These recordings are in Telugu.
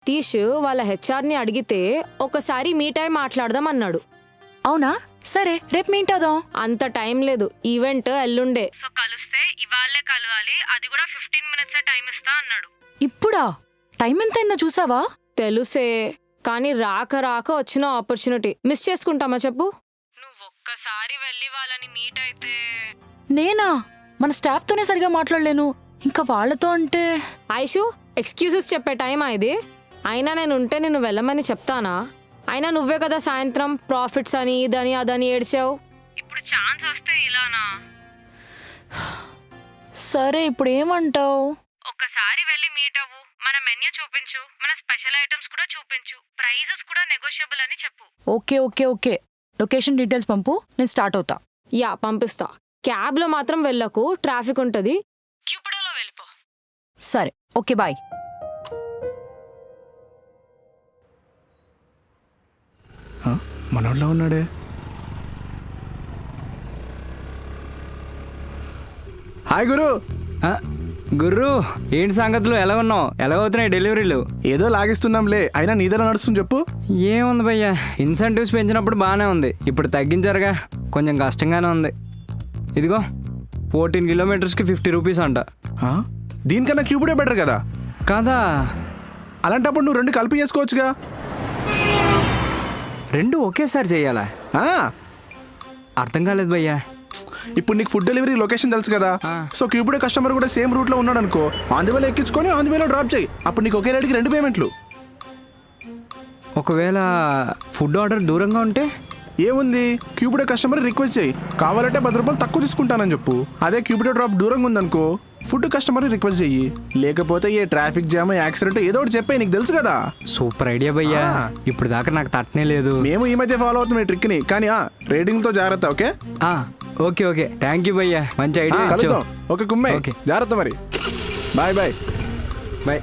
సతీష్ వాళ్ళ హెచ్ఆర్ని అడిగితే ఒకసారి మీట్ అయి మాట్లాడదాం అన్నాడు. అవునా, సరే రేపు మీట్ అవుదాం. అంత టైం లేదు, ఈవెంట్ ఎల్లుండే. సో కలిస్తే ఇవాళే కలవాలి, అది కూడా 15 minutes టైం ఇస్తా అన్నాడు. ఇప్పుడా? టైం ఎంతైందో చూసావా? తెలుసే, కానీ రాక రాక వచ్చిన ఆపర్చునిటీ మిస్ చేసుకుంటామా చెప్పు? నువ్వు ఒక్కసారి వెళ్ళి వాళ్ళని మీట్ అయితే. నేనా? మన స్టాఫ్ తోనే సరిగా మాట్లాడలేను, ఇంకా వాళ్ళతో అంటే. ఐషు, ఎక్స్క్యూజెస్ చెప్పే టైమా ఇది? అయినా నేను ఉంటే నేను వెళ్ళమని చెప్తానా? అయినా నువ్వే కదా సాయంత్రం ప్రాఫిట్స్ అని ఇదని అదని ఏడ్చావు. ఇప్పుడు ఛాన్స్ వస్తే ఇలానా? సరే ఇప్పుడు ఏమంటావు? ఒక్కసారి వెళ్ళి మీట్ అవ్వు, మన మెన్యూ చూపించు, మన స్పెషల్ ఐటమ్స్ కూడా చూపించు, ప్రైజెస్ కూడా నెగోషియబుల్ అని చెప్పు. Okay okay okay, location details పంపు, నేను స్టార్ట్ అవుతా. యా పంపిస్తా. క్యాబ్లో మాత్రం వెళ్ళకు, ట్రాఫిక్ ఉంటుంది. క్యూపిడోలో వెళ్ళిపో. సరే ఓకే, బాయ్. మనోళ్ళ ఉన్నాడే. హాయ్ గురు. గుర్రు, ఏంటి సంగతులు? ఎలా ఉన్నావు? ఎలా అవుతున్నాయి డెలివరీలు? ఏదో లాగిస్తున్నాంలే, అయినా నీదెలా నడుస్తుంది చెప్పు. ఏముంది భయ్యా, ఇన్సెంటివ్స్ పెంచినప్పుడు బాగానే ఉంది, ఇప్పుడు తగ్గించారుగా, కొంచెం కష్టంగానే ఉంది. ఇదిగో 14 kilometersకి 50 rupees అంట. దీనికన్నా క్యూబుడే బెటర్ కదా. కాదా? అలాంటప్పుడు నువ్వు 2 కలిపి చేసుకోవచ్చుగా. 2 ఒకేసారి చేయాలా? అర్థం కాలేదు భయ్యా. ఇప్పుడు నీకు ఫుడ్ డెలివరీ లొకేషన్ తెలుసు కదా. సో క్యూబుడే కస్టమర్ కూడా సేమ్ రూట్లో ఉన్నాడు అనుకో, ఆన్ ది వేలో ఎక్కించుకొని ఆన్ ది వేలో డ్రాప్ చేయి. అప్పుడు నీకు ఒకే రేటుకి 2 పేమెంట్లు. ఒకవేళ ఫుడ్ ఆర్డర్ దూరంగా ఉంటే ఏముంది, క్యూబుడే కస్టమర్ రిక్వెస్ట్ చేయి, కావాలంటే 10 రూపాయలు తక్కువ తీసుకుంటానని చెప్పు. అదే క్యూబుడే డ్రాప్ దూరంగా ఉందనుకో, ఫుడ్ కస్టమర్ రిక్వెస్ట్ చెయ్యి. లేకపోతే ఏ ట్రాఫిక్ జామ్, యాక్సిడెంట్ ఏదో ఒకటి చెప్పాయి, నీకు తెలుసు కదా. సూపర్ ఐడియా భయ్యా, ఇప్పుడు దాకా నాకు తట్టనే లేదు. మేము ఈ మధ్య ఫాలో అవుతాం ఈ ట్రిక్ని, కానీ రేటింగ్తో జాగ్రత్త. Okay okay okay, thank you భయ్యా, మంచి ఐడియా. కలుద్దాం. ఓకే కుమ్మే, జాగ్రత్త మరి. Bye bye bye.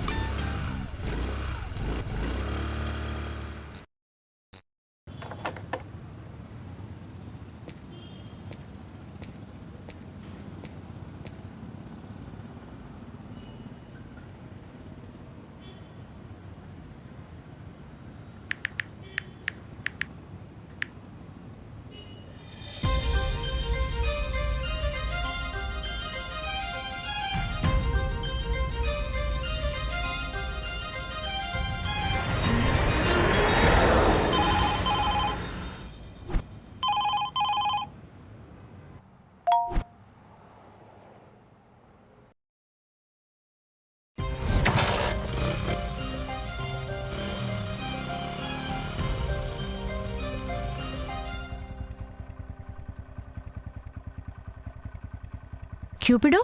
క్యూపిడో?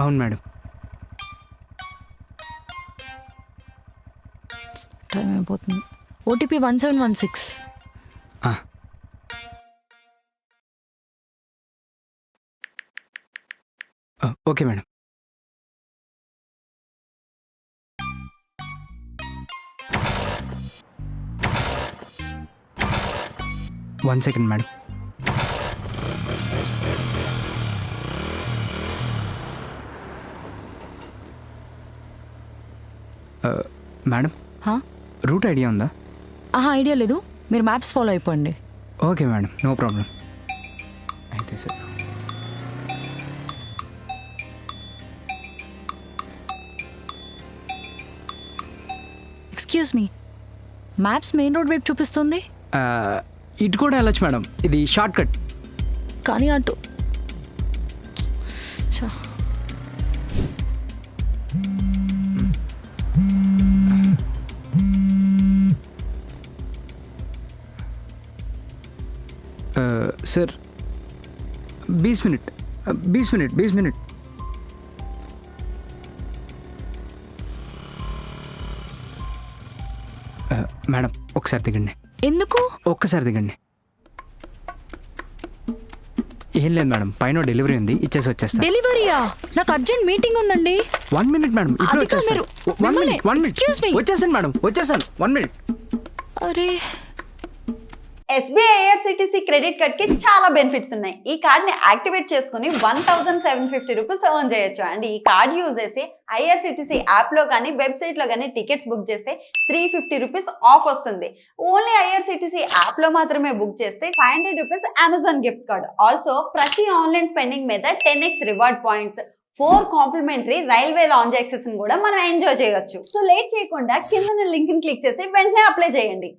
అవును మేడం. టైం అయిపోతుంది. OTP 1716. Okay madam. One second madam. Madam, route idea ఉందా? ఐడియా లేదు, మీరు మ్యాప్స్ ఫాలో అయిపోండి. Okay madam, no problem. అయితే sir excuse me, maps main road వైపు చూపిస్తుంది. ఇటు కూడా వెళ్ళొచ్చు మేడం, ఇది షార్ట్ కట్. కానీ అటు sir 20 minute 20 minute 20 minute. Madam ఒకసారి దిగండి. ఎందుకు? ఒక్కసారి దిగండి. ఏం లేదు మేడం, పైన డెలివరీ ఉంది, ఇచ్చేసి వచ్చేస్తా. డెలివరీయా? నాకు అర్జెంట్ మీటింగ్ ఉందండి. 1 minute మేడం, ఇప్పుడు వచ్చేస్తాను. 1 minute వచ్చేసాను మేడం, వచ్చేసాను. 1 minute. అరే SBI IRCTC క్రెడిట్ కార్డ్ కి చాలా బెనిఫిట్స్ ఉన్నాయి. ఈ కార్డ్ ని యాక్టివేట్ చేసుకుని 1750 రూపీస్ ఎర్న్ చేయొచ్చు. అండ్ ఈ కార్డ్ యూజ్ చేసి IRCTC యాప్ లో కానీ వెబ్సైట్ లో కానీ టికెట్స్ బుక్ చేస్తే 350 రూపీస్ ఆఫ్ వస్తుంది. ఓన్లీ IRCTC యాప్ లో మాత్రమే బుక్ చేస్తే 500 rupees Amazon gift card. Also ప్రతి ఆన్లైన్ స్పెండింగ్ మీద 10x reward points, 4 complimentary railway lounge access కూడా మనం ఎంజాయ్ చేయొచ్చు. సో లేట్ చేయకుండా కింద లింక్ ని క్లిక్ చేసి వెంటనే అప్లై చేయండి.